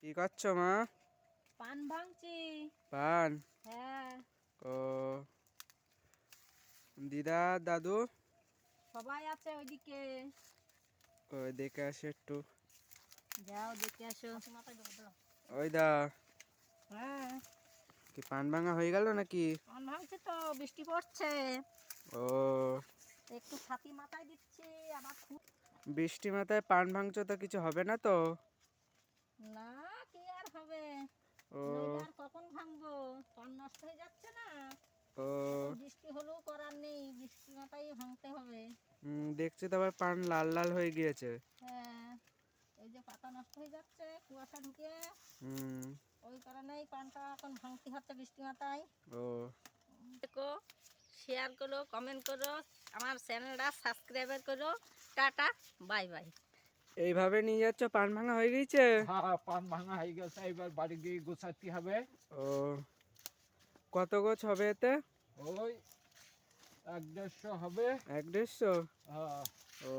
কি করছো মা? পান ভাঙছি। পান? হ্যাঁ। ও, দিদা দাদু? সবাই আছে ওইদিকে। ওই দেখে আসে একটু। যাও দেখে আসো। ওই দা, হ্যাঁ, কি পান ভাঙা হয়ে গেল নাকি? পান ভাঙছি তো, বৃষ্টি পড়ছে। ও, একটু ছাতি মাথায় দিচ্ছি আবার বৃষ্টি মাথায় পান ভাঙছো তো কিছু হবে না তো? না, কি আর হবে? ও, নইলে আর কখন ভাঙবো? পান নষ্ট হয়ে যাচ্ছে না। ও, এখন বৃষ্টি হলেও করার নেই, বৃষ্টি মাথায় ভাঙতে হবে। দেখছি তো আবার পান লাল লাল হয়ে গিয়েছে। হ্যাঁ, এই যে পাতা নষ্ট হয়ে যাচ্ছে কুয়াশা ঢুকে, হুম। ওই কারণেই পানটা এখন ভাঙতে হচ্ছে বৃষ্টি মাথায়। ও, দেখো, শেয়ার করো, কমেন্ট করো, আমার চ্যানেলটা সাবস্ক্রাইব করো। Tata, bye bye. এইভাবে নিয়ে যাচ্ছ, পান ভাঙা হয়ে গেছে? হ্যাঁ, পান ভাঙা হয়ে গেছে, এবার বাড়ি গিয়ে গোছাতে হবে। ও, কত গোছ হবে এতে? ওই 1-150 হবে। 1-150? হ্যাঁ। ও,